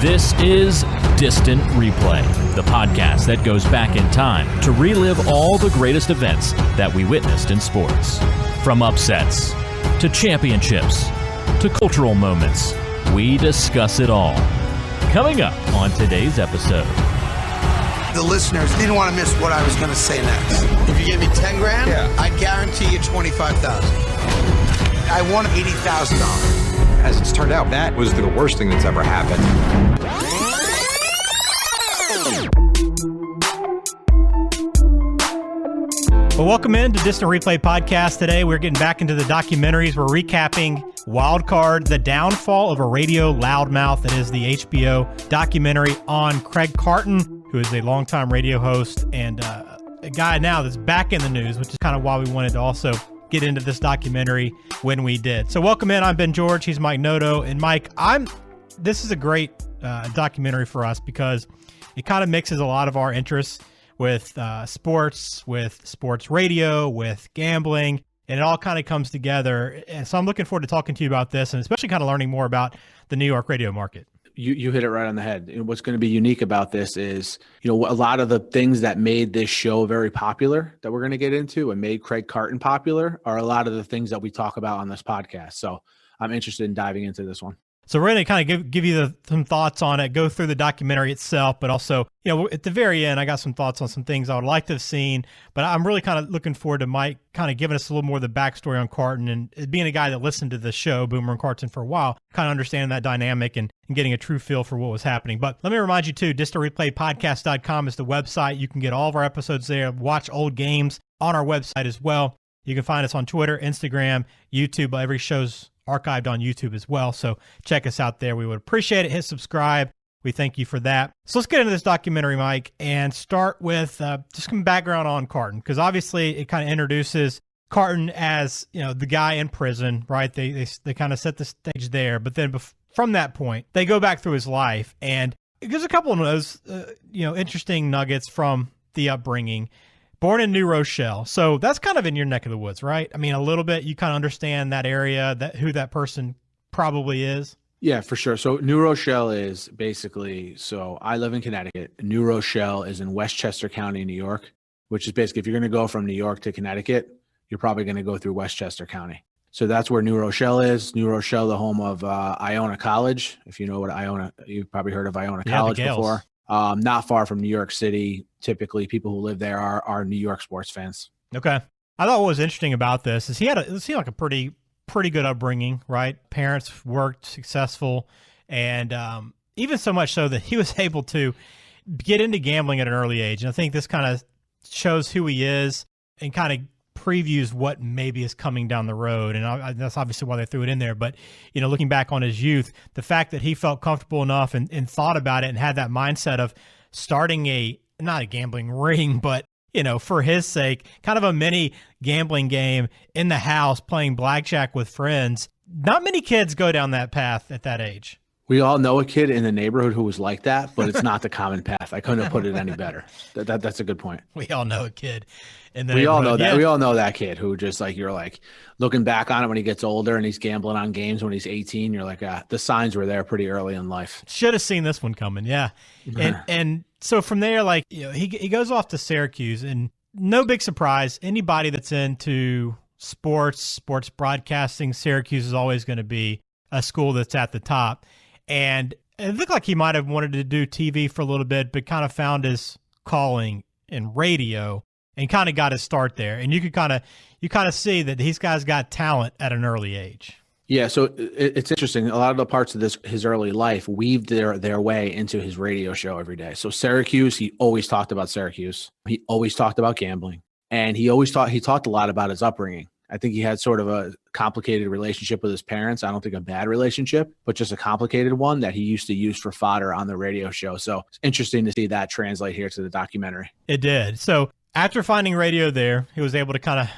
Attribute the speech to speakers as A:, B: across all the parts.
A: This is Distant Replay, the podcast that goes back in time to relive all the greatest events that we witnessed in sports. From upsets, to championships, to cultural moments, we discuss it all. Coming up on today's episode.
B: The listeners didn't want to miss what I was going to say next. If you give me 10 grand, I guarantee you 25,000. I won $80,000.
C: As it's turned out, that was the worst thing that's ever happened.
D: Well, welcome in to Distant Replay Podcast. Today, we're getting back into the documentaries. We're recapping Wild Card, The Downfall of a Radio Loudmouth. That is the HBO documentary on Craig Carton, who is a longtime radio host and a guy now that's back in the news, which is kind of why we wanted to also get into this documentary when we did. So welcome in. I'm Ben George. He's Mike Noto. And Mike, this is a great documentary for us because it kind of mixes a lot of our interests with sports radio, with gambling, and it all kind of comes together. And so I'm looking forward to talking to you about this and especially kind of learning more about the New York radio market.
E: You hit it right on the head. And what's going to be unique about this is, a lot of the things that made this show very popular that we're going to get into and made Craig Carton popular are a lot of the things that we talk about on this podcast. So I'm interested in diving into this one. So
D: we're going to kind of give you some thoughts on it, go through the documentary itself, but also, at the very end, I got some thoughts on some things I would like to have seen, but I'm really kind of looking forward to Mike kind of giving us a little more of the backstory on Carton and being a guy that listened to the show, Boomer and Carton, for a while, kind of understanding that dynamic and getting a true feel for what was happening. But let me remind you too, distantreplaypodcast.com is the website. You can get all of our episodes there, watch old games on our website as well. You can find us on Twitter, Instagram, YouTube. Every show's archived on YouTube as well. So check us out there. We would appreciate it. Hit subscribe. We thank you for that. So let's get into this documentary, Mike, and start with just some background on Carton, because obviously it kind of introduces Carton as, the guy in prison, right? They kind of set the stage there. But then from that point, they go back through his life, and there's a couple of those, interesting nuggets from the upbringing. Born in New Rochelle. So that's kind of in your neck of the woods, right? I mean, a little bit, you kind of understand that area, who that person probably is.
E: Yeah, for sure. So New Rochelle is basically, I live in Connecticut. New Rochelle is in Westchester County, New York, which is basically, if you're going to go from New York to Connecticut, you're probably going to go through Westchester County. So that's where New Rochelle is. New Rochelle, the home of Iona College. If you know what you've probably heard of Iona College before. Not far from New York City. Typically, people who live there are New York sports fans. Okay.
D: I thought what was interesting about this is it seemed like a pretty good upbringing, right? Parents worked, successful, and even so much so that he was able to get into gambling at an early age. And I think this kind of shows who he is and kind of previews what maybe is coming down the road. And that's obviously why they threw it in there. But, looking back on his youth, the fact that he felt comfortable enough and thought about it and had that mindset of starting not a gambling ring, but, for his sake, kind of a mini gambling game in the house, playing blackjack with friends. Not many kids go down that path at that age.
E: We all know a kid in the neighborhood who was like that, but it's not the common path. I couldn't have put it any better. That's a good point.
D: We all know a kid in the
E: We all know
D: neighborhood.
E: that.
D: Yeah.
E: We all know that kid who just you're looking back on it when he gets older and he's gambling on games when he's 18. You're like, the signs were there pretty early in life.
D: Should have seen this one coming. Yeah. And so from there, he goes off to Syracuse, and no big surprise. Anybody that's into sports broadcasting, Syracuse is always going to be a school that's at the top. And it looked like he might have wanted to do TV for a little bit, but kind of found his calling in radio and kind of got his start there. And you kind of see that these guys got talent at an early age.
E: Yeah, so it's interesting. A lot of the parts of his early life weaved their way into his radio show every day. So Syracuse, he always talked about Syracuse. He always talked about gambling, and he talked a lot about his upbringing. I think he had sort of a complicated relationship with his parents. I don't think a bad relationship, but just a complicated one that he used to use for fodder on the radio show. So it's interesting to see that translate here to the documentary.
D: It did. So after finding radio there, he was able to kind of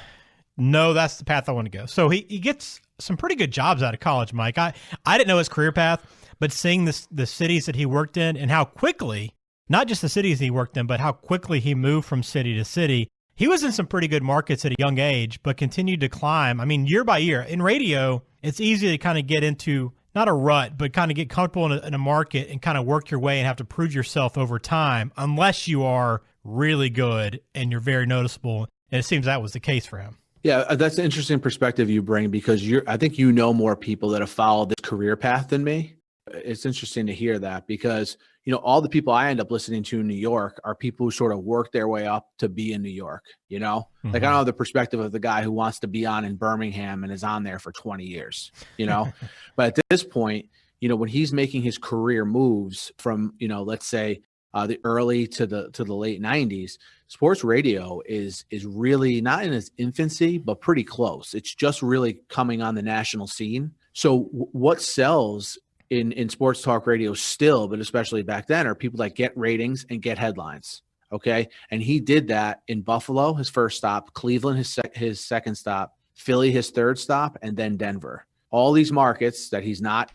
D: know that's the path I want to go. So he gets some pretty good jobs out of college, Mike. I didn't know his career path, but seeing the cities that he worked in and how quickly, not just the cities he worked in, but how quickly he moved from city to city. He was in some pretty good markets at a young age, but continued to climb. I mean, year by year. In radio, it's easy to kind of get into not a rut, but kind of get comfortable in a market and kind of work your way and have to prove yourself over time, unless you are really good and you're very noticeable. And it seems that was the case for him.
E: Yeah, that's an interesting perspective you bring, because I think you know more people that have followed this career path than me. It's interesting to hear that, because, you know, all the people I end up listening to in New York are people who sort of work their way up to be in New York, you know? Like, I don't have the perspective of the guy who wants to be on in Birmingham and is on there for 20 years, you know? But at this point, you know, when he's making his career moves from, you know, let's say the early to the late 90s, sports radio is really not in its infancy, but pretty close. It's just really coming on the national scene. So what sells in sports talk radio still, but especially back then, are people that get ratings and get headlines. Okay. And he did that in Buffalo, his first stop, Cleveland, his second stop, Philly, his third stop, and then Denver. All these markets that he's not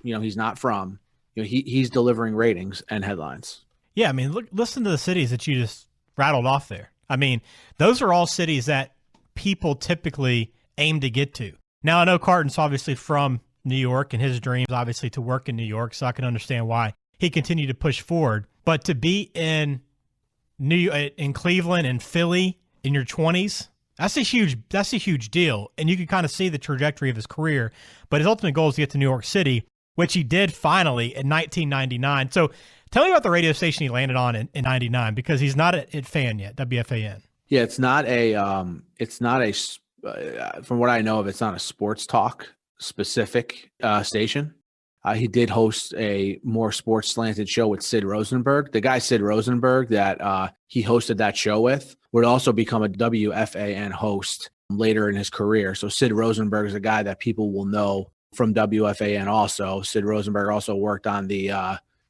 E: from, you know, he's delivering ratings and headlines.
D: Yeah. I mean, listen to the cities that you just rattled off there. I mean, those are all cities that people typically aim to get to. Now, I know Carton's obviously from New York, and his dreams obviously to work in New York, so I can understand why he continued to push forward. But to be in Cleveland and Philly in your 20s, that's a huge deal. And you can kind of see the trajectory of his career. But his ultimate goal is to get to New York City, which he did finally in 1999. So tell me about the radio station he landed on in 99, because he's not at FAN yet, WFAN.
E: Yeah, it's not a from what I know of, it's not a sports talk specific station. He did host a more sports slanted show with Sid Rosenberg. The guy Sid Rosenberg that he hosted that show with would also become a WFAN host later in his career. So Sid Rosenberg is a guy that people will know from WFAN also. Sid Rosenberg also worked on the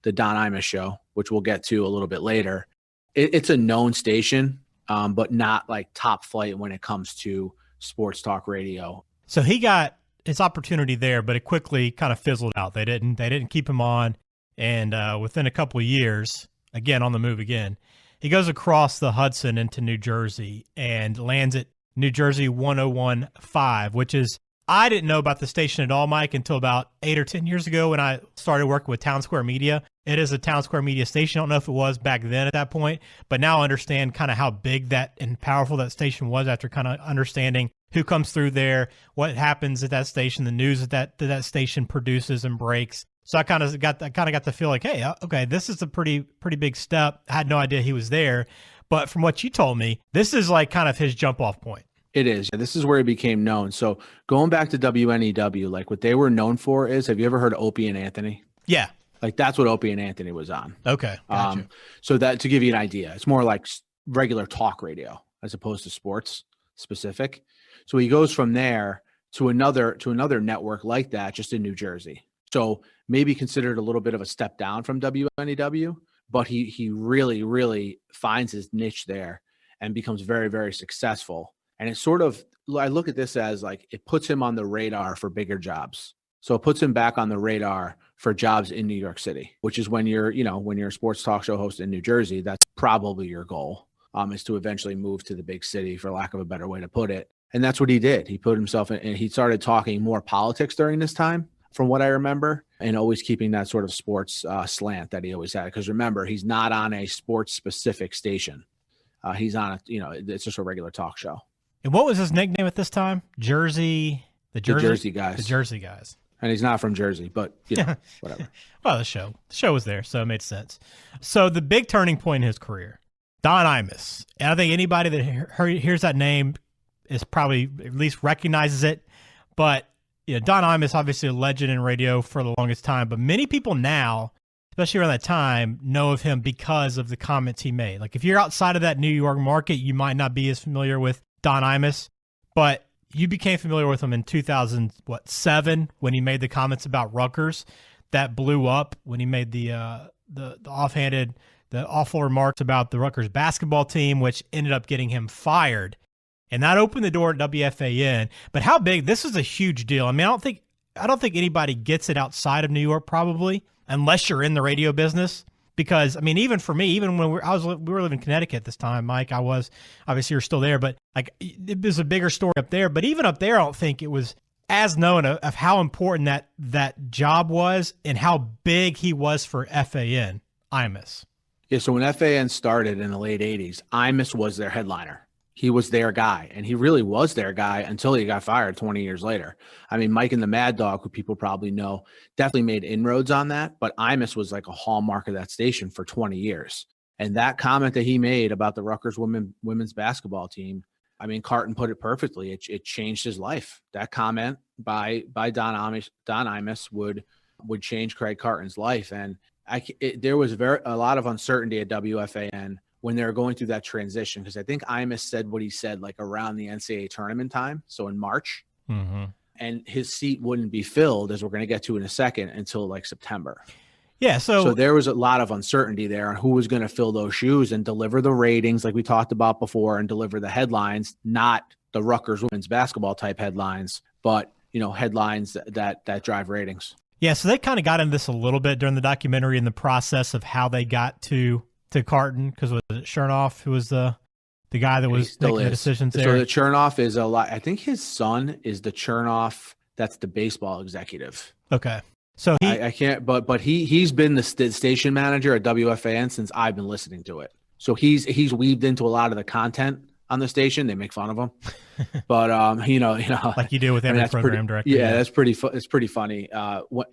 E: Don Imus show, which we'll get to a little bit later. It's a known station, but not like top flight when it comes to sports talk radio.
D: So he got his opportunity there, but it quickly kind of fizzled out. They didn't keep him on, and within a couple of years, again on the move again, he goes across the Hudson into New Jersey and lands at New Jersey 101.5, which is, I didn't know about the station at all, Mike, until about 8 or 10 years ago when I started working with Town Square Media. It is a Town Square Media station. I don't know if it was back then at that point, but now I understand kind of how big that and powerful that station was after kind of understanding who comes through there, what happens at that station, the news that station produces and breaks. So I kind of got to feel like, hey, okay, this is a pretty big step. I had no idea he was there, but from what you told me, this is like kind of his jump off point.
E: It is. This is where he became known. So going back to WNEW, like what they were known for is, have you ever heard of Opie and Anthony?
D: Yeah.
E: Like that's what Opie and Anthony was on.
D: Okay. Gotcha.
E: So that, to give you an idea, it's more like regular talk radio as opposed to sports specific. So he goes from there to another network like that, just in New Jersey. So maybe considered a little bit of a step down from WNEW, but he really, really finds his niche there and becomes very, very successful. And it's sort of, I look at this as like, it puts him on the radar for bigger jobs. So it puts him back on the radar for jobs in New York City, which is when you're a sports talk show host in New Jersey, that's probably your goal, is to eventually move to the big city, for lack of a better way to put it. And that's what he did. He put himself in, and he started talking more politics during this time, from what I remember, and always keeping that sort of sports slant that he always had. Because remember, he's not on a sports specific station. He's on it's just a regular talk show.
D: And what was his nickname at this time? The Jersey Guys. The Jersey Guys.
E: And he's not from Jersey, but whatever.
D: Well, the show was there, so it made sense. So the big turning point in his career, Don Imus. And I think anybody that hears that name is probably at least recognizes it. But Don Imus, obviously a legend in radio for the longest time, but many people now, especially around that time, know of him because of the comments he made. Like if you're outside of that New York market, you might not be as familiar with Don Imus, but you became familiar with him in 2007 when he made the comments about Rutgers that blew up, when he made the offhanded, the awful remarks about the Rutgers basketball team, which ended up getting him fired. And that opened the door at WFAN. But how big? This is a huge deal. I mean, I don't think anybody gets it outside of New York, probably, unless you're in the radio business. Because I mean, even for me, even when we were living in Connecticut at this time, Mike, I was, obviously you're still there, but like it was a bigger story up there. But even up there, I don't think it was as known of how important that job was and how big he was for FAN, Imus.
E: Yeah, so when FAN started in the late 80s, Imus was their headliner. He was their guy, and he really was their guy until he got fired 20 years later. I mean, Mike and the Mad Dog, who people probably know, definitely made inroads on that, but Imus was like a hallmark of that station for 20 years. And that comment that he made about the Rutgers women's basketball team, I mean, Carton put it perfectly. It changed his life. That comment by Don Imus would change Craig Carton's life. And there was a lot of uncertainty at WFAN when they were going through that transition, because I think Imus said what he said like around the NCAA tournament time, so in March, and his seat wouldn't be filled, as we're going to get to in a second, until like September.
D: Yeah, so
E: there was a lot of uncertainty there on who was going to fill those shoes and deliver the ratings like we talked about before and deliver the headlines, not the Rutgers women's basketball type headlines, but, you know, headlines that drive ratings.
D: Yeah, so they kind of got into this a little bit during the documentary in the process of how they got to Carton, because was it Chernoff who was the guy that was making the decisions there?
E: So the Chernoff is a lot. I think his son is the Chernoff that's the baseball executive.
D: Okay. So
E: I can't, but he's been the station manager at WFAN since I've been listening to it. So he's weaved into a lot of the content on the station. They make fun of him, but you know,
D: like you do with every program director.
E: Yeah, that's pretty. It's pretty funny.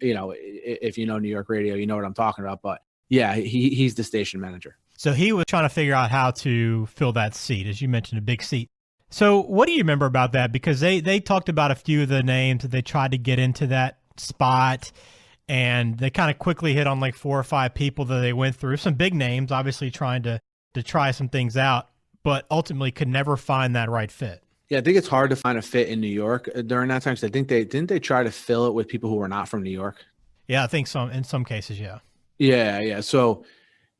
E: You know, if you know New York radio, you know what I'm talking about. But yeah, he's the station manager. So
D: he was trying to figure out how to fill that seat, as you mentioned, a big seat. So what do you remember about that? Because they talked about a few of the names that they tried to get into that spot. And they kind of quickly hit on like 4 or 5 people that they went through. Some big names, obviously trying to try some things out, but ultimately could never find that right fit.
E: Yeah, I think it's hard to find a fit in New York during that time. Because I think they try to fill it with people who were not from New York.
D: Yeah, I think in some cases, yeah.
E: Yeah. So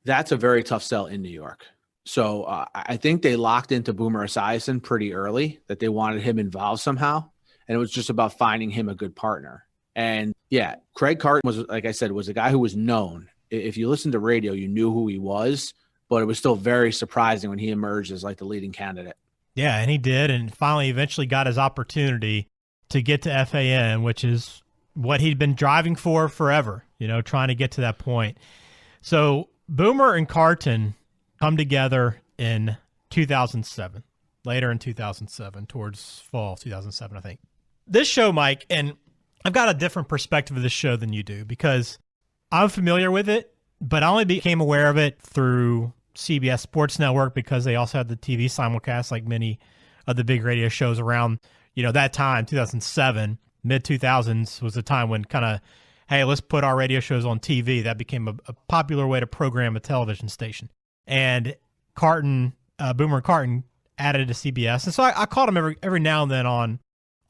E: that's a very tough sell in New York. So I think they locked into Boomer Esiason pretty early, that they wanted him involved somehow. And it was just about finding him a good partner. And yeah, Craig Carton was, like I said, was a guy who was known. If you listened to radio, you knew who he was, but it was still very surprising when he emerged as like the leading candidate.
D: Yeah, and he did, and finally eventually got his opportunity to get to FAN, which is what he'd been driving for forever, you know, trying to get to that point. So Boomer and Carton come together in 2007, later in 2007, towards fall of 2007, I think. This show, Mike, and I've got a different perspective of this show than you do because I'm familiar with it, but I only became aware of it through CBS Sports Network because they also had the TV simulcast like many of the big radio shows around, you know, that time, 2007, mid-2000s was the time when kind of, hey, let's put our radio shows on TV. That became a popular way to program a television station. And Carton, Boomer and Carton added to CBS. And so I caught him every now and then on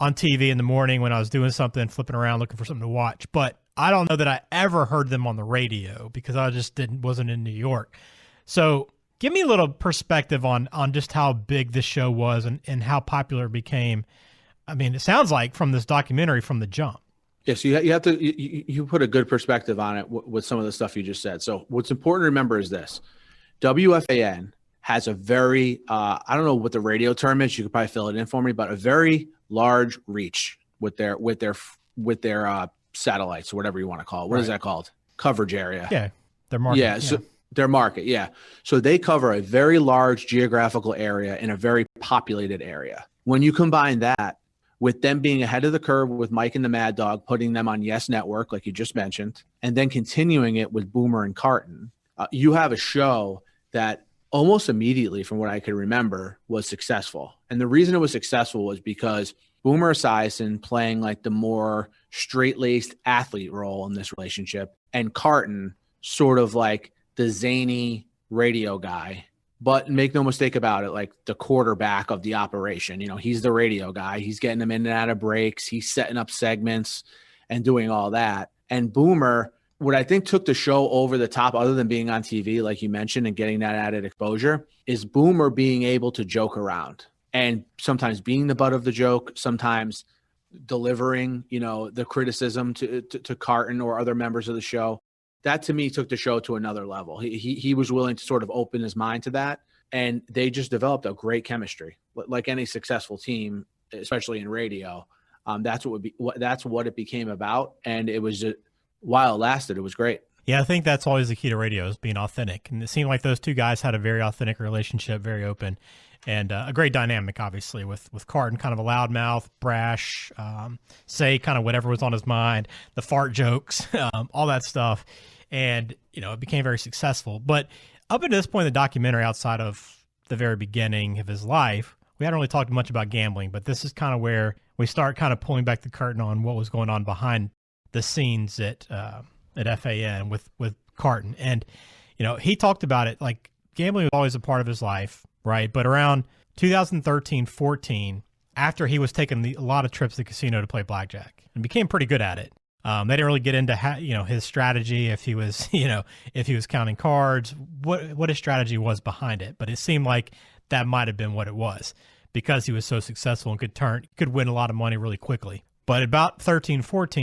D: TV in the morning when I was doing something, flipping around, looking for something to watch. But I don't know that I ever heard them on the radio because I just wasn't in New York. So give me a little perspective on just how big this show was and how popular it became. I mean, it sounds like from this documentary from the jump.
E: Yes, you have to you put a good perspective on it with some of the stuff you just said. So what's important to remember is this: WFAN has a very I don't know what the radio term is. You could probably fill it in for me, but a very large reach with their satellites or whatever you want to call it. What is that called? Coverage area.
D: Yeah, their market.
E: Yeah, so their market. Yeah, so they cover a very large geographical area in a very populated area. When you combine that with them being ahead of the curve with Mike and the Mad Dog, putting them on Yes Network, like you just mentioned, and then continuing it with Boomer and Carton, you have a show that almost immediately, from what I could remember, was successful. And the reason it was successful was because Boomer Esiason playing like the more straight-laced athlete role in this relationship, and Carton sort of like the zany radio guy. But make no mistake about it, like the quarterback of the operation. You know, he's the radio guy. He's getting them in and out of breaks. He's setting up segments and doing all that. And Boomer, what I think took the show over the top, other than being on TV, like you mentioned, and getting that added exposure, is Boomer being able to joke around and sometimes being the butt of the joke, sometimes delivering, you know, the criticism to Carton or other members of the show. That to me took the show to another level. He was willing to sort of open his mind to that, and they just developed a great chemistry. Like any successful team, especially in radio, That's what it became about. And it was just, while it lasted, it was great.
D: Yeah, I think that's always the key to radio is being authentic. And it seemed like those two guys had a very authentic relationship, very open, and a great dynamic, obviously, with Carton, kind of a loudmouth, brash, say kind of whatever was on his mind, the fart jokes, all that stuff. And, it became very successful. But up until this point in the documentary, outside of the very beginning of his life, we hadn't really talked much about gambling, but this is kind of where we start kind of pulling back the curtain on what was going on behind the scenes at FAN with Carton. And, he talked about it like gambling was always a part of his life, right? But around 2013-14, after he was taking a lot of trips to the casino to play blackjack and became pretty good at it, they didn't really get into his strategy, if he was if he was counting cards, what his strategy was behind it. But it seemed like that might have been what it was, because he was so successful and could win a lot of money really quickly. But about 2013,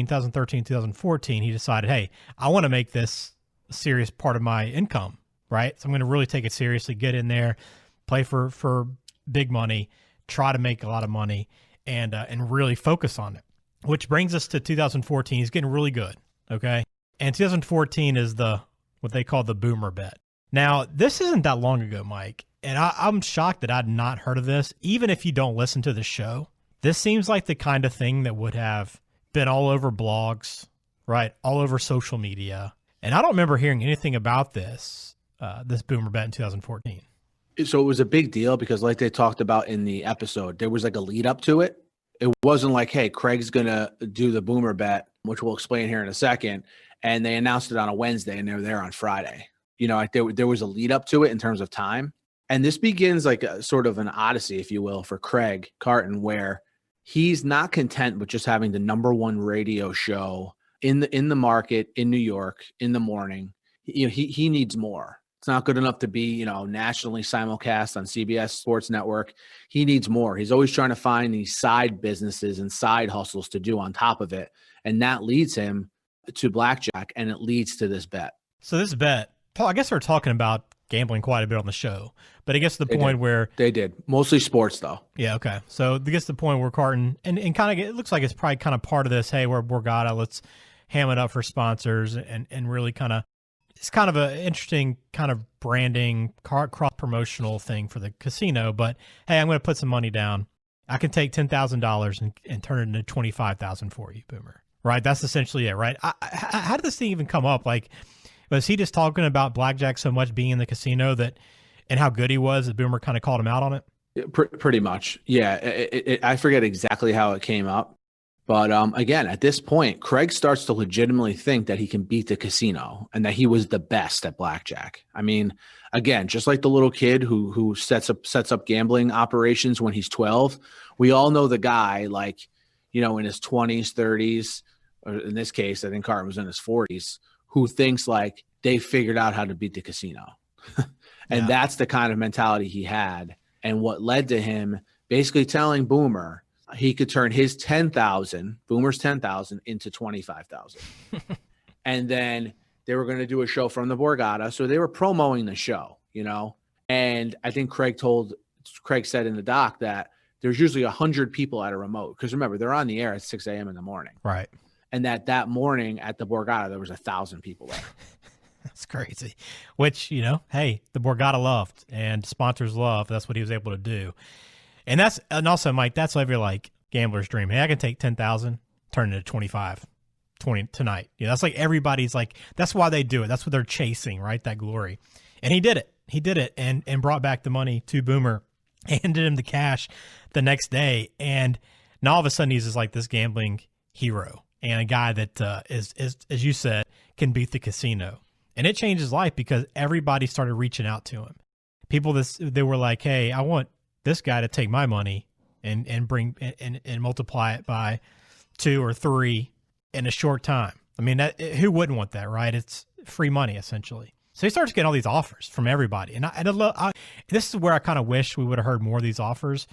D: he decided, hey, I want to make this a serious part of my income, right? So I'm going to really take it seriously, get in there, play for big money, try to make a lot of money, and really focus on it. Which brings us to 2014. He's getting really good, okay? And 2014 is what they call the Boomer bet. Now, this isn't that long ago, Mike, and I'm shocked that I'd not heard of this, even if you don't listen to the show. This seems like the kind of thing that would have been all over blogs, right? All over social media. And I don't remember hearing anything about this Boomer bet in 2014.
E: So it was a big deal because, like they talked about in the episode, there was like a lead up to it. It wasn't like, hey, Craig's going to do the Boomer bet, which we'll explain here in a second. And they announced it on a Wednesday and they were there on Friday. There was a lead up to it in terms of time. And this begins like a sort of an odyssey, if you will, for Craig Carton, where he's not content with just having the number one radio show in the market in New York in the morning. He needs more. It's not good enough to be, nationally simulcast on CBS Sports Network. He needs more. He's always trying to find these side businesses and side hustles to do on top of it. And that leads him to Blackjack, and it leads to this bet.
D: So this bet, Paul, I guess we're talking about gambling quite a bit on the show, but it gets to the point where
E: they did mostly sports though.
D: Yeah. Okay. So it gets to the point where Carton and kind of, it looks like it's probably kind of part of this. Hey, we're Borgata. Let's ham it up for sponsors and really kind of, it's kind of an interesting kind of branding, cross promotional thing for the casino. But hey, I'm going to put some money down. I can take $10,000 and turn it into $25,000 for you, Boomer. Right? That's essentially it, right? How did this thing even come up? Like, was he just talking about Blackjack so much being in the casino and how good he was that Boomer kind of called him out on it?
E: Pretty much, yeah. I forget exactly how it came up. But again, at this point, Craig starts to legitimately think that he can beat the casino and that he was the best at blackjack. I mean, again, just like the little kid who sets up gambling operations when he's 12, we all know the guy in his 20s, 30s, or in this case, I think Carton was in his 40s, who thinks like they figured out how to beat the casino. And that's the kind of mentality he had, and what led to him basically telling Boomer he could turn his Boomer's 10,000 into 25,000. And then they were going to do a show from the Borgata. So they were promoting the show, and I think Craig said in the doc that there's usually 100 people at a remote. Cause remember, they're on the air at 6 a.m. in the morning.
D: Right.
E: And that morning at the Borgata, there was 1,000 people there.
D: That's crazy. Which, hey, the Borgata loved and sponsors love. That's what he was able to do. And also, Mike, that's every gambler's dream. Hey, I can take 10,000, turn it into 20 tonight. That's like everybody's that's why they do it. That's what they're chasing, right? That glory. And he did it. He did it and brought back the money to Boomer, handed him the cash the next day. And now all of a sudden he's just this gambling hero and a guy that is, as you said, can beat the casino. And it changed his life because everybody started reaching out to him. People they were like, hey, I want this guy to take my money and bring and multiply it by 2 or 3 in a short time. I mean, who wouldn't want that, right? It's free money essentially. So he starts getting all these offers from everybody. And this is where I kind of wish we would have heard more of these offers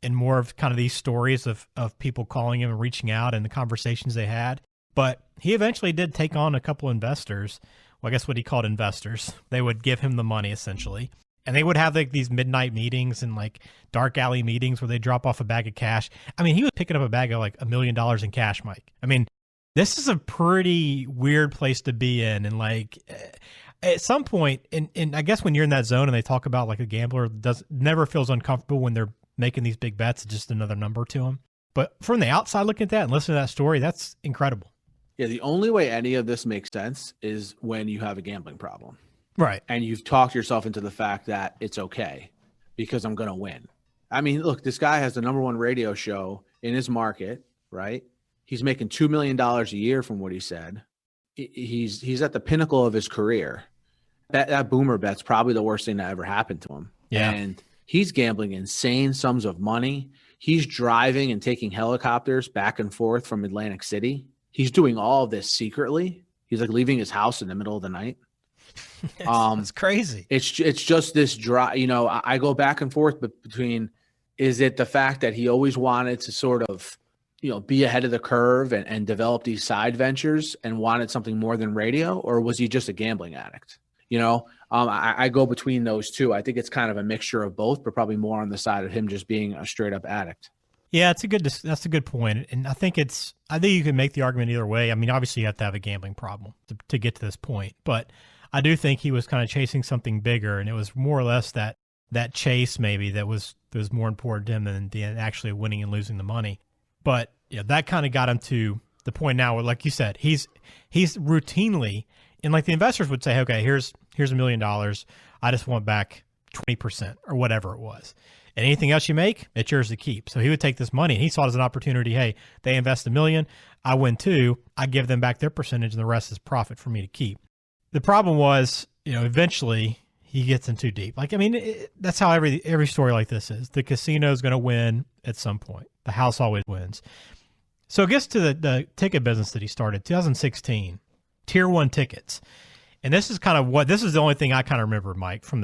D: and more of kind of these stories of people calling him and reaching out and the conversations they had. But he eventually did take on a couple investors. Well, I guess what he called investors. They would give him the money essentially. And they would have like these midnight meetings and like dark alley meetings where they drop off a bag of cash. I mean, he was picking up a bag of like $1 million in cash, Mike. I mean, this is a pretty weird place to be in. And like at some point, and I guess when you're in that zone and they talk about like a gambler never feels uncomfortable when they're making these big bets, it's just another number to them. But from the outside looking at that and listening to that story, that's incredible.
E: Yeah, the only way any of this makes sense is when you have a gambling problem.
D: Right.
E: And you've talked yourself into the fact that it's okay because I'm going to win. I mean, look, this guy has the #1 radio show in his market, right? He's making $2 million a year from what he said. He's at the pinnacle of his career. That Boomer bet's probably the worst thing that ever happened to him.
D: Yeah.
E: And he's gambling insane sums of money. He's driving and taking helicopters back and forth from Atlantic City. He's doing all of this secretly. He's like leaving his house in the middle of the night.
D: It's crazy.
E: It's just this dry, I go back and forth between, is it the fact that he always wanted to sort of, be ahead of the curve and develop these side ventures and wanted something more than radio, or was he just a gambling addict? I go between those two. I think it's kind of a mixture of both, but probably more on the side of him just being a straight up addict.
D: Yeah, that's a good point. And I think you can make the argument either way. I mean, obviously you have to have a gambling problem to get to this point, but I do think he was kind of chasing something bigger, and it was more or less that chase maybe that was more important to him than actually winning and losing the money. But that kind of got him to the point now where, like you said, he's routinely, and like the investors would say, okay, here's $1 million. I just want back 20% or whatever it was. And anything else you make, it's yours to keep. So he would take this money and he saw it as an opportunity. Hey, they invest $1 million. I win 2. I give them back their percentage and the rest is profit for me to keep. The problem was, eventually he gets in too deep. Like, I mean, that's how every story like this is. The casino is going to win at some point. The house always wins. So it gets to the ticket business that he started, 2016, Tier 1 tickets. And this is the only thing I kind of remember, Mike, from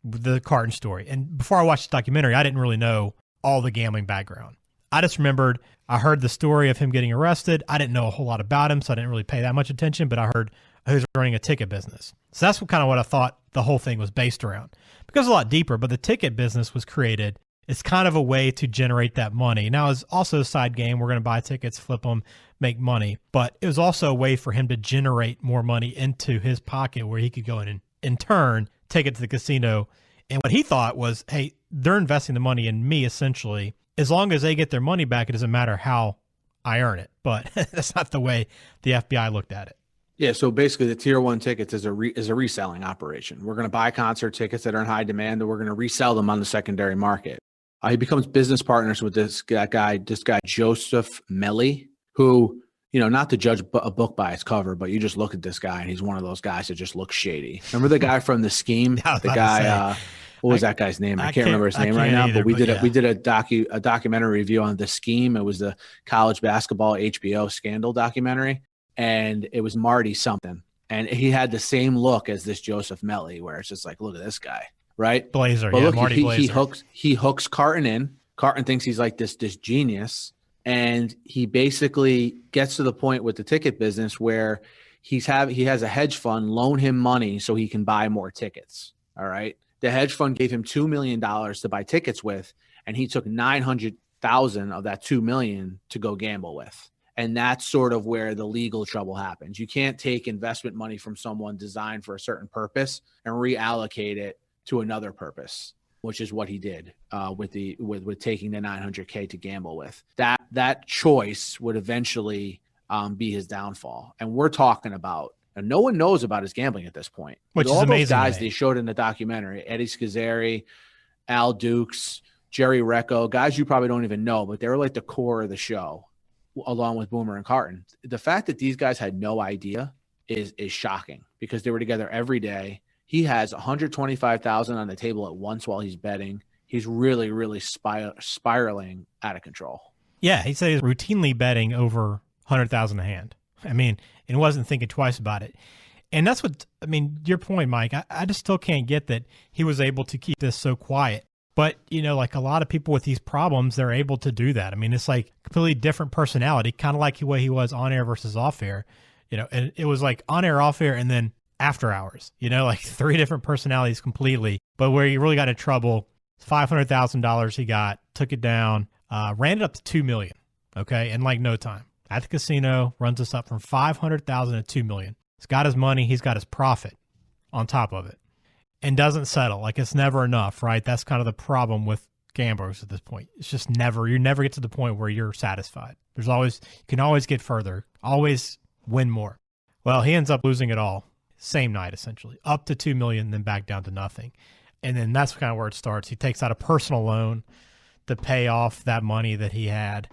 D: the Carton story. And before I watched the documentary, I didn't really know all the gambling background. I just remembered I heard the story of him getting arrested. I didn't know a whole lot about him, so I didn't really pay that much attention, but I heard he was running a ticket business. So that's what I thought the whole thing was based around. It goes a lot deeper, but the ticket business was created. It's kind of a way to generate that money. Now, it's also a side game. We're going to buy tickets, flip them, make money. But it was also a way for him to generate more money into his pocket where he could go in turn, take it to the casino. And what he thought was, hey, they're investing the money in me, essentially. As long as they get their money back, it doesn't matter how I earn it. But that's not the way the FBI looked at it.
E: Yeah, so basically the Tier 1 tickets is a reselling operation. We're going to buy concert tickets that are in high demand, and we're going to resell them on the secondary market. He becomes business partners with this guy Joseph Melly, who, not to judge a book by its cover, but you just look at this guy and he's one of those guys that just looks shady. Remember the guy from The Scheme? The guy, what was that guy's name? I can't remember his name right now, but we did a documentary review on The Scheme. It was the college basketball HBO scandal documentary, and it was Marty something. And he had the same look as this Joseph Melly, where it's just like, look at this guy. Right?
D: Blazer.
E: But
D: yeah,
E: look,
D: Marty Blazer.
E: He hooks Carton in. Carton thinks he's like this genius. And he basically gets to the point with the ticket business where he has a hedge fund loan him money so he can buy more tickets. All right. The hedge fund gave him $2 million to buy tickets with, and he took $900,000 of that $2 million to go gamble with. And that's sort of where the legal trouble happens. You can't take investment money from someone designed for a certain purpose and reallocate it to another purpose, which is what he did with taking the $900K to gamble with. That choice would eventually be his downfall. And we're talking about, and no one knows about his gambling at this point.
D: Which
E: all
D: is amazing.
E: Those guys they showed in the documentary, Eddie Schizzeri, Al Dukes, Jerry Recco, guys you probably don't even know, but they were like the core of the show, along with Boomer and Carton. The fact that these guys had no idea is shocking, because they were together every day. He has $125,000 on the table at once while he's betting. He's really, really spiraling out of control.
D: Yeah, he said he's routinely betting over $100,000 a hand. I mean, and wasn't thinking twice about it. And that's what, I mean, your point, Mike, I just still can't get that he was able to keep this so quiet. But, like a lot of people with these problems, they're able to do that. I mean, it's like completely different personality, kind of like the way he was on air versus off air. And it was like on air, off air, and then after hours, like 3 different personalities completely. But where he really got in trouble, $500,000 he got, took it down, ran it up to $2 million. Okay. In like no time at the casino, runs us up from 500,000 to $2 million. He's got his money. He's got his profit on top of it and doesn't settle. Like it's never enough, right? That's kind of the problem with gamblers at this point. It's just you never get to the point where you're satisfied. You can always get further, always win more. Well, he ends up losing it all same night, essentially up to $2 million, then back down to nothing. And then that's kind of where it starts. He takes out a personal loan to pay off that money that he had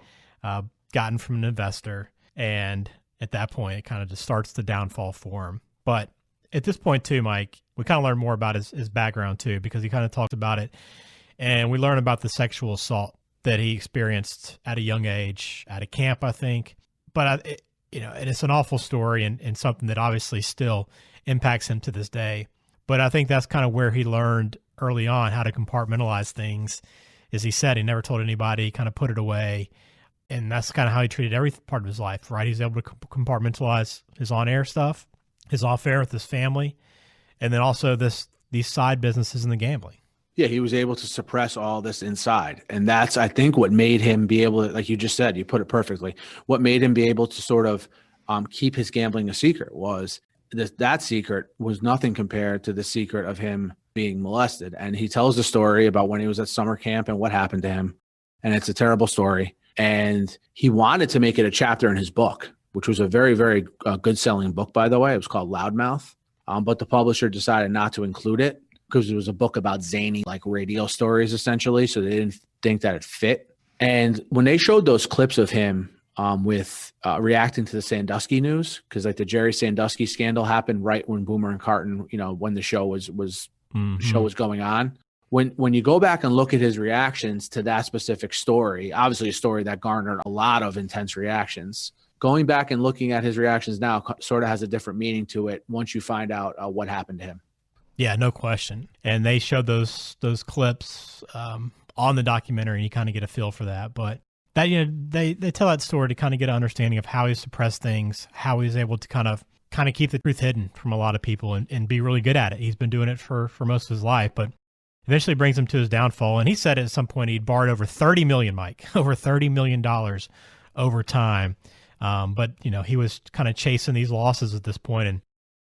D: gotten from an investor. And at that point, it kind of just starts the downfall for him. But at this point too, Mike, we kind of learn more about his background too, because he kind of talked about it. And we learn about the sexual assault that he experienced at a young age at a camp, I think. But, and it's an awful story and something that obviously still impacts him to this day. But I think that's kind of where he learned early on how to compartmentalize things. As he said, he never told anybody, kind of put it away. And that's kind of how he treated every part of his life, right? He's able to compartmentalize his on-air stuff, his off-air with his family, and then also these side businesses and the gambling.
E: Yeah, he was able to suppress all this inside. And that's, I think, what made him be able to, like you just said, you put it perfectly, what made him be able to sort of keep his gambling a secret was that secret was nothing compared to the secret of him being molested. And he tells the story about when he was at summer camp and what happened to him. And it's a terrible story. And he wanted to make it a chapter in his book, which was a very, very good selling book, by the way. It was called Loudmouth. But the publisher decided not to include it because it was a book about zany, like radio stories, essentially. So they didn't think that it fit. And when they showed those clips of him with reacting to the Sandusky news, because like the Jerry Sandusky scandal happened right when Boomer and Carton, when the show was show was going on. When you go back and look at his reactions to that specific story, obviously a story that garnered a lot of intense reactions. Going back and looking at his reactions now sort of has a different meaning to it once you find out what happened to him.
D: Yeah, no question. And they showed those clips on the documentary, and you kind of get a feel for that. But that they tell that story to kind of get an understanding of how he suppressed things, how he was able to kind of keep the truth hidden from a lot of people and be really good at it. He's been doing it for most of his life, but eventually brings him to his downfall. And he said at some point he'd borrowed over $30 million, Mike, over $30 million over time. But he was kind of chasing these losses at this point, and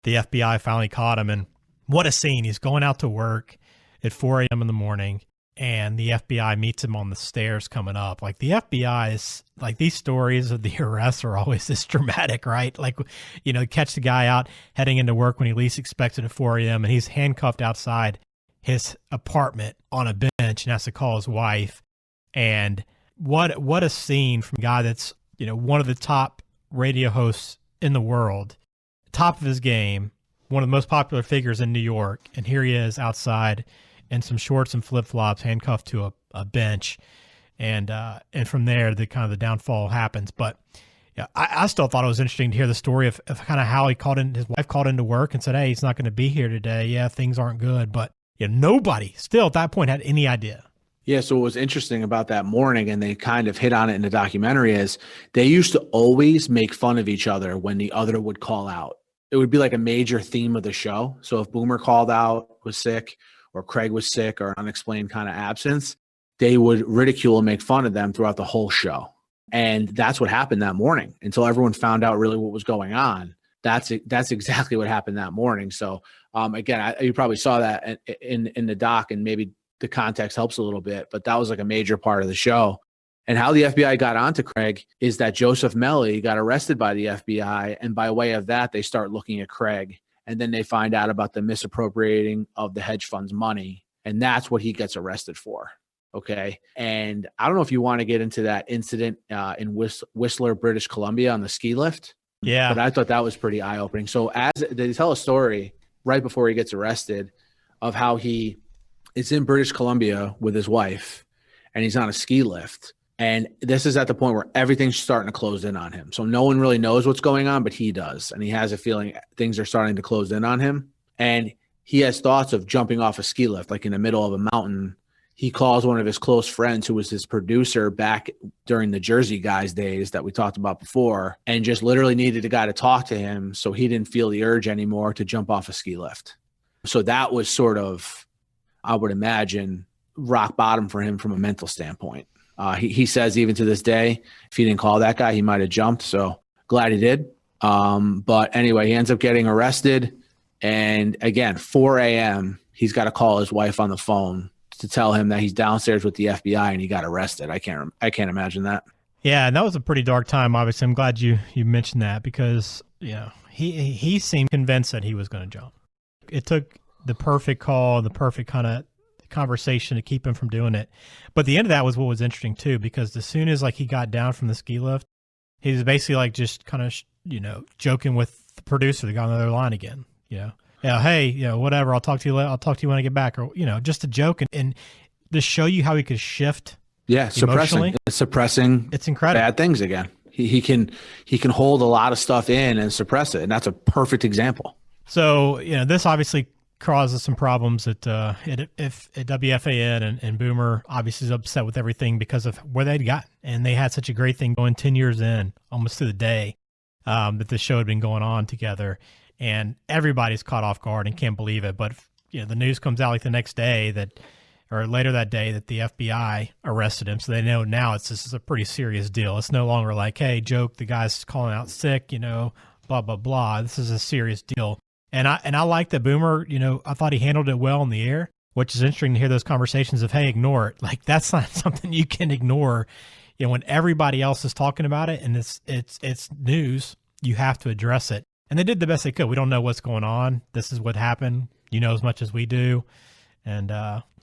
D: the FBI finally caught him. And what a scene. He's going out to work at 4 a.m. in the morning, and the FBI meets him on the stairs coming up. Like the FBI is like, these stories of the arrests are always this dramatic, right? Like, catch the guy out heading into work when he least expects it at 4 a.m. and he's handcuffed outside his apartment on a bench and has to call his wife. And what a scene from a guy that's, one of the top radio hosts in the world, top of his game, one of the most popular figures in New York. And here he is outside in some shorts and flip-flops, handcuffed to a bench. And from there, the kind of the downfall happens. But yeah, I still thought it was interesting to hear the story of kind of how his wife called into work and said, hey, he's not going to be here today. Yeah, things aren't good. But nobody still at that point had any idea.
E: Yeah, so what was interesting about that morning, and they kind of hit on it in the documentary, is they used to always make fun of each other when the other would call out. It would be like a major theme of the show. So if Boomer called out, was sick, or Craig was sick, or unexplained kind of absence, they would ridicule and make fun of them throughout the whole show. And that's what happened that morning until everyone found out really what was going on. That's exactly what happened that morning. So again, you probably saw that in the doc, and maybe the context helps a little bit, but that was like a major part of the show. And how the FBI got onto Craig is that Joseph Melly got arrested by the FBI. And by way of that, they start looking at Craig, and then they find out about the misappropriating of the hedge fund's money. And that's what he gets arrested for. Okay. And I don't know if you want to get into that incident in Whistler, British Columbia on the ski lift.
D: Yeah.
E: But I thought that was pretty eye opening. So as they tell a story right before he gets arrested of how he is in British Columbia with his wife, and he's on a ski lift. And this is at the point where everything's starting to close in on him. So no one really knows what's going on, but he does. And he has a feeling things are starting to close in on him. And he has thoughts of jumping off a ski lift, like in the middle of a mountain, he calls one of his close friends who was his producer back during the Jersey Guys days that we talked about before, and just literally needed a guy to talk to him so he didn't feel the urge anymore to jump off a ski lift. So that was sort of, I would imagine, rock bottom for him from a mental standpoint. He says even to this day, if he didn't call that guy, he might have jumped. So glad he did. But anyway, he ends up getting arrested. And again, 4 a.m., he's got to call his wife on the phone to tell him that he's downstairs with the FBI and he got arrested. I can't imagine that.
D: Yeah, and that was a pretty dark time. Obviously, I'm glad you mentioned that because he seemed convinced that he was going to jump. It took the perfect call, the perfect kind of conversation to keep him from doing it. But the end of that was what was interesting too, because as soon as he got down from the ski lift, he was basically just kind of joking with the producer that got on the other line again. Hey, whatever, I'll talk to you when I get back, or just a joke and to show you how he could shift. Yeah,
E: suppressing
D: it's incredible
E: bad things again. He can hold a lot of stuff in and suppress it, and that's a perfect example.
D: So this obviously causes some problems at WFAN, and Boomer obviously is upset with everything because of where they'd gotten, and they had such a great thing going 10 years in, almost to the day that the show had been going on together. And everybody's caught off guard and can't believe it. But the news comes out the next day or later that day that the FBI arrested him. So they know now this is a pretty serious deal. It's no longer like, hey, joke, the guy's calling out sick, blah, blah, blah. This is a serious deal. And I like that Boomer, I thought he handled it well in the air, which is interesting to hear those conversations of, hey, ignore it. Like, that's not something you can ignore. When everybody else is talking about it and it's news, you have to address it. And they did the best they could. We don't know what's going on. This is what happened. As much as we do. And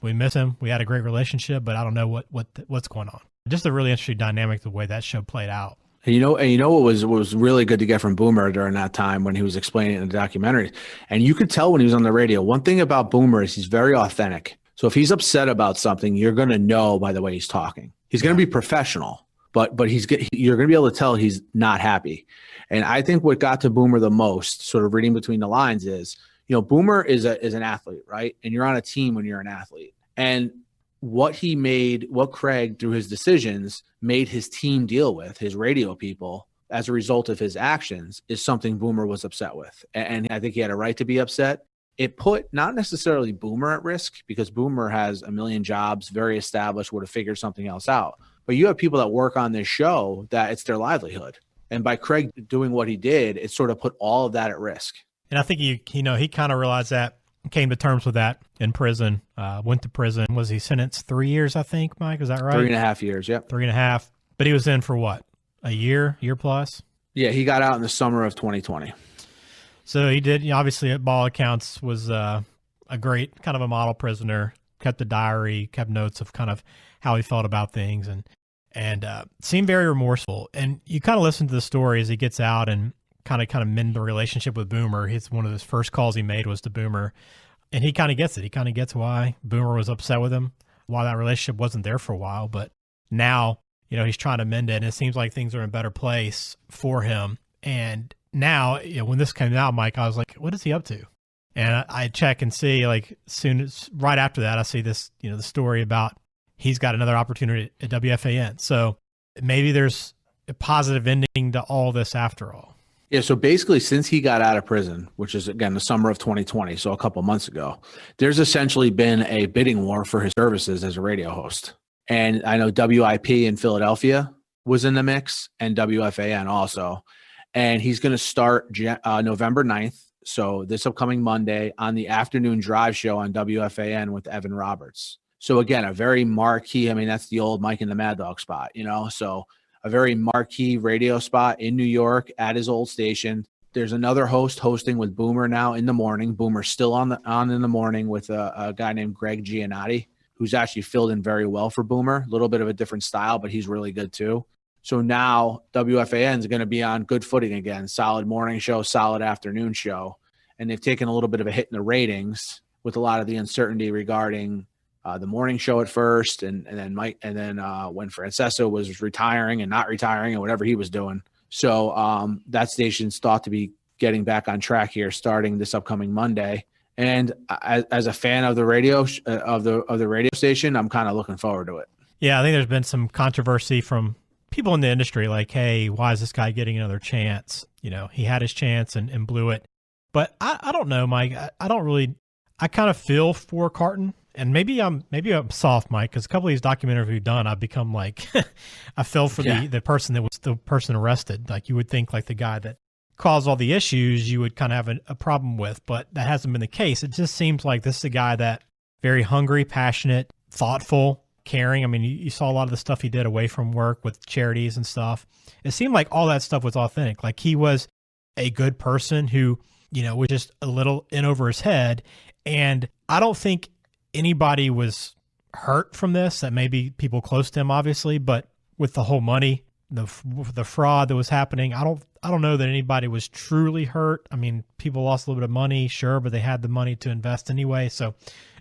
D: we miss him. We had a great relationship, but I don't know what's going on. Just a really interesting dynamic, the way that show played out.
E: And what was really good to get from Boomer during that time when he was explaining it in the documentary. And you could tell when he was on the radio. One thing about Boomer is he's very authentic. So if he's upset about something, you're going to know by the way he's talking. He's going to be professional, but you're going to be able to tell he's not happy. And I think what got to Boomer the most, sort of reading between the lines, is, Boomer is an athlete, right? And you're on a team when you're an athlete. And what Craig, through his decisions, made his team deal with, his radio people, as a result of his actions, is something Boomer was upset with. And I think he had a right to be upset. It put not necessarily Boomer at risk, because Boomer has a million jobs, very established, would have figured something else out. But you have people that work on this show that it's their livelihood. And by Craig doing what he did, it sort of put all of that at risk.
D: And I think he kind of realized that, came to terms with that in prison, went to prison. Was he sentenced 3 years, I think, Mike? Is that right?
E: 3.5 years, yep.
D: 3.5. But he was in for what? A year plus?
E: Yeah, he got out in the summer of 2020. So
D: he did, obviously, at all accounts, was a great kind of a model prisoner, kept a diary, kept notes of kind of how he felt about things, and seemed very remorseful. And you kind of listen to the story as he gets out and kind of mend the relationship with Boomer. One of his first calls he made was to Boomer, and he kind of gets it. He kind of gets why Boomer was upset with him, why that relationship wasn't there for a while. But now, he's trying to mend it, and it seems like things are in a better place for him. And now, when this came out, Mike, I was like, what is he up to? And I check and see, right after that, I see this, the story about he's got another opportunity at WFAN. So maybe there's a positive ending to all this after all.
E: Yeah, so basically since he got out of prison, which is, again, the summer of 2020, so a couple months ago, there's essentially been a bidding war for his services as a radio host. And I know WIP in Philadelphia was in the mix, and WFAN also. And he's going to start November 9th, so this upcoming Monday, on the afternoon drive show on WFAN with Evan Roberts. So again, a very marquee, that's the old Mike and the Mad Dog spot, so a very marquee radio spot in New York at his old station. There's another host hosting with Boomer now in the morning. Boomer's still on in the morning with a guy named Greg Giannotti, who's actually filled in very well for Boomer. A little bit of a different style, but he's really good too. So now WFAN is going to be on good footing again. Solid morning show, solid afternoon show. And they've taken a little bit of a hit in the ratings with a lot of the uncertainty regarding the morning show at first, and then when Francesa was retiring and not retiring and whatever he was doing. So that station's thought to be getting back on track here starting this upcoming Monday. And as a fan of the radio of the radio station, I'm kind of looking forward to it.
D: Yeah, I think there's been some controversy from people in the industry, like, hey, why is this guy getting another chance? You know, he had his chance and blew it. But I don't know, Mike. I kind of feel for Carton, and maybe I'm soft, Mike, because a couple of these documentaries we've done, I've become like, I feel for the person that was the person arrested. Like, you would think like the guy that caused all the issues you would kind of have a problem with, but that hasn't been the case. It just seems like this is a guy that very hungry, passionate, thoughtful, caring. I mean, you saw a lot of the stuff he did away from work with charities and stuff. It seemed like all that stuff was authentic. Like, he was a good person who, you know, was just a little in over his head. And I don't think anybody was hurt from this, that maybe people close to him, obviously, but with the whole money, the fraud that was happening, I don't know that anybody was truly hurt. I mean, people lost a little bit of money, sure, but they had the money to invest anyway. So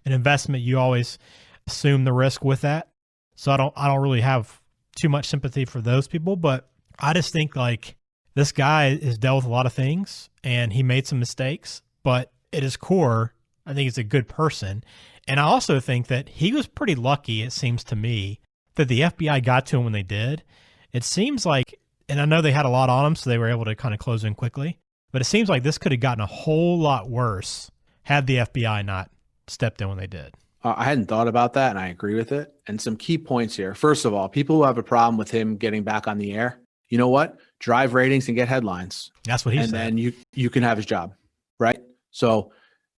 D: an investment, you always assume the risk with that. So I don't really have too much sympathy for those people, but I just think like this guy has dealt with a lot of things and he made some mistakes, but at his core, I think he's a good person. And I also think that he was pretty lucky, it seems to me, that the FBI got to him when they did. It seems like, and I know they had a lot on him, so they were able to kind of close in quickly, but it seems like this could have gotten a whole lot worse had the FBI not stepped in when they did.
E: I hadn't thought about that, and I agree with it. And some key points here. First of all, people who have a problem with him getting back on the air, you know what? Drive ratings and get headlines.
D: That's what he said.
E: And then you can have his job, right? So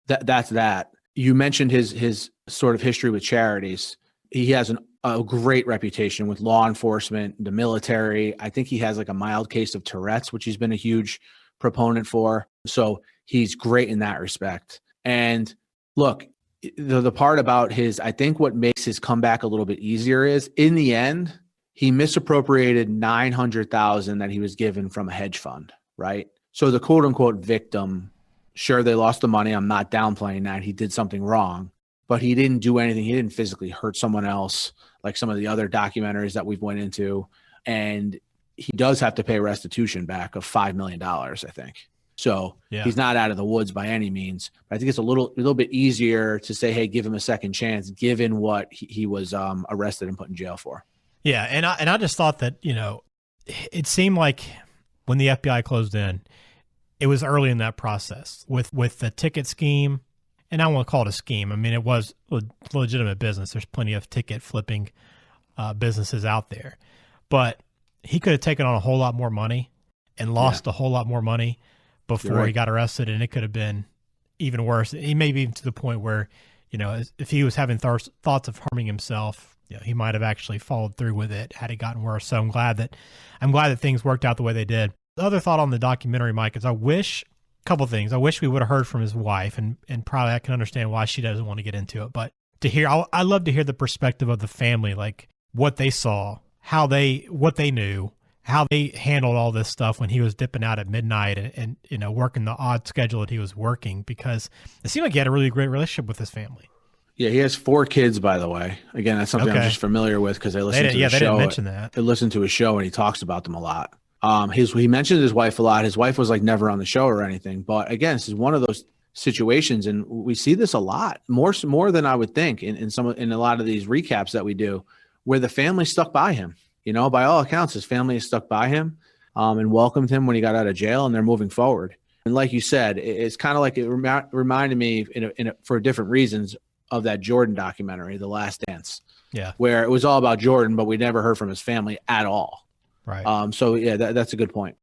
E: that's that. You mentioned his sort of history with charities. He has a great reputation with law enforcement, the military. I think he has like a mild case of Tourette's, which he's been a huge proponent for. So he's great in that respect. And look, the part about I think what makes his comeback a little bit easier is, in the end, he misappropriated $900,000 that he was given from a hedge fund, right? So the quote unquote victim, sure, they lost the money. I'm not downplaying that. He did something wrong, but he didn't do anything. He didn't physically hurt someone else like some of the other documentaries that we've went into. And he does have to pay restitution back of $5 million, I think. So He's not out of the woods by any means. But I think it's a little bit easier to say, hey, give him a second chance, given what he was arrested and put in jail for.
D: Yeah, and I just thought that, you know, it seemed like when the FBI closed in, it was early in that process with the ticket scheme. And I don't want to call it a scheme. I mean, it was a legitimate business. There's plenty of ticket flipping businesses out there. But he could have taken on a whole lot more money and lost a whole lot more money before he got arrested, and it could have been even worse. He may be even to the point where, you know, if he was having thoughts of harming himself, you know, he might have actually followed through with it had it gotten worse. So I'm glad that things worked out the way they did. The other thought on the documentary, Mike, is I wish we would have heard from his wife, and probably I can understand why she doesn't want to get into it. But to hear, I love to hear the perspective of the family, like what they saw, what they knew, how they handled all this stuff when he was dipping out at midnight and you know, working the odd schedule that he was working, because it seemed like he had a really great relationship with his family.
E: Yeah, he has 4 kids, by the way. Again, that's something I'm just familiar with because I listened to his show.
D: They didn't mention that.
E: I listened to his show and he talks about them a lot. He mentioned his wife a lot. His wife was like never on the show or anything. But again, this is one of those situations, and we see this a lot, more than I would think in a lot of these recaps that we do, where the family stuck by him. You know, by all accounts, his family has stuck by him and welcomed him when he got out of jail, and they're moving forward. And like you said, it's kind of like it reminded me for different reasons of that Jordan documentary, The Last Dance. Yeah, where it was all about Jordan, but we never heard from his family at all. Right. So yeah, that's a good point.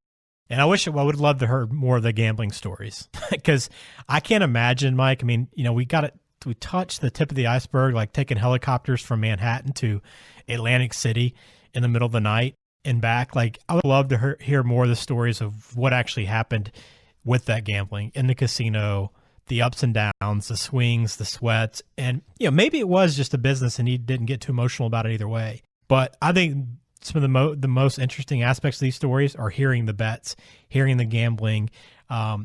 D: And I would love to hear more of the gambling stories, because I can't imagine, Mike. I mean, you know, we touched the tip of the iceberg, like taking helicopters from Manhattan to Atlantic City in the middle of the night and back. Like, I would love to hear more of the stories of what actually happened with that gambling in the casino, the ups and downs, the swings, the sweats. And, you know, maybe it was just a business and he didn't get too emotional about it either way. But I think some of the most interesting aspects of these stories are hearing the bets, hearing the gambling,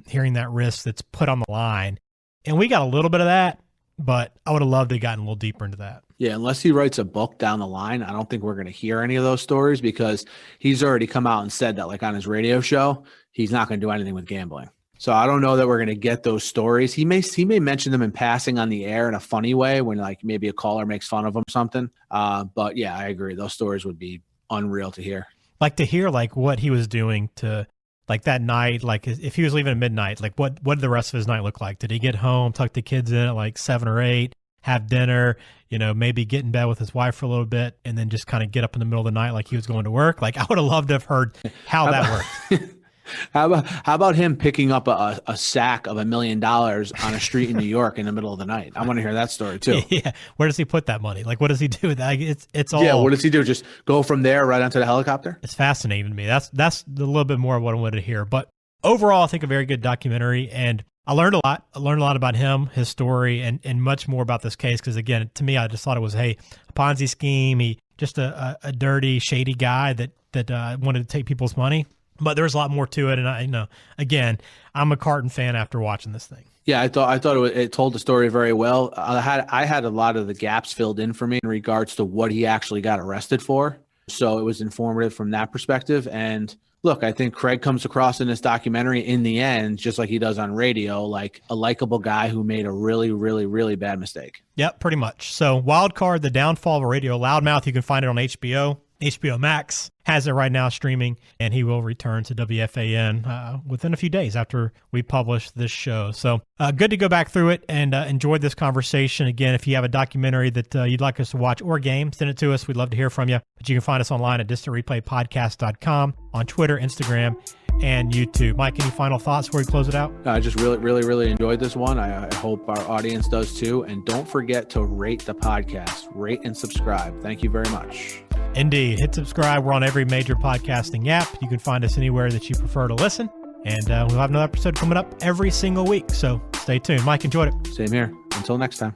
D: hearing that risk that's put on the line. And we got a little bit of that, but I would have loved to have gotten a little deeper into that.
E: Yeah, unless he writes a book down the line, I don't think we're going to hear any of those stories, because he's already come out and said that, like on his radio show, he's not going to do anything with gambling. So I don't know that we're going to get those stories. He may mention them in passing on the air in a funny way when like maybe a caller makes fun of him or something. But yeah, I agree. Those stories would be unreal to hear.
D: Like to hear like what he was doing to like that night, like if he was leaving at midnight, like what did the rest of his night look like? Did he get home, tuck the kids in at like 7 or 8, have dinner, maybe get in bed with his wife for a little bit and then just kind of get up in the middle of the night like he was going to work? Like I would have loved to have heard how that worked.
E: How about him picking up a sack of $1 million on a street in New York in the middle of the night? I want to hear that story too.
D: Yeah. Where does he put that money? Like, what does he do with that? Like, it's all.
E: Yeah. What does he do? Just go from there right onto the helicopter?
D: It's fascinating to me. That's a little bit more of what I wanted to hear. But overall, I think a very good documentary, and I learned a lot. I learned a lot about him, his story, and much more about this case. Because again, to me, I just thought it was a Ponzi scheme. He just a dirty, shady guy that wanted to take people's money. But there's a lot more to it, and again, I'm a Carton fan after watching this thing.
E: Yeah, I thought it told the story very well. I had a lot of the gaps filled in for me in regards to what he actually got arrested for, so it was informative from that perspective. And look, I think Craig comes across in this documentary in the end, just like he does on radio, like a likable guy who made a really, really, really bad mistake. Yep,
D: pretty much. So, Wild Card: The Downfall of Radio Loudmouth. You can find it on HBO. HBO Max has it right now streaming, and he will return to WFAN within a few days after we publish this show. So good to go back through it and enjoy this conversation. Again, if you have a documentary that you'd like us to watch or game, send it to us. We'd love to hear from you. But you can find us online at distantreplaypodcast.com, on Twitter, Instagram, and YouTube. Mike, any final thoughts before we close it out?
E: I just really, really, really enjoyed this one. I hope our audience does too. And don't forget to rate the podcast. Rate and subscribe. Thank you very much.
D: Indeed. Hit subscribe. We're on every major podcasting app. You can find us anywhere that you prefer to listen. And we'll have another episode coming up every single week. So stay tuned. Mike, enjoyed it.
E: Same here. Until next time.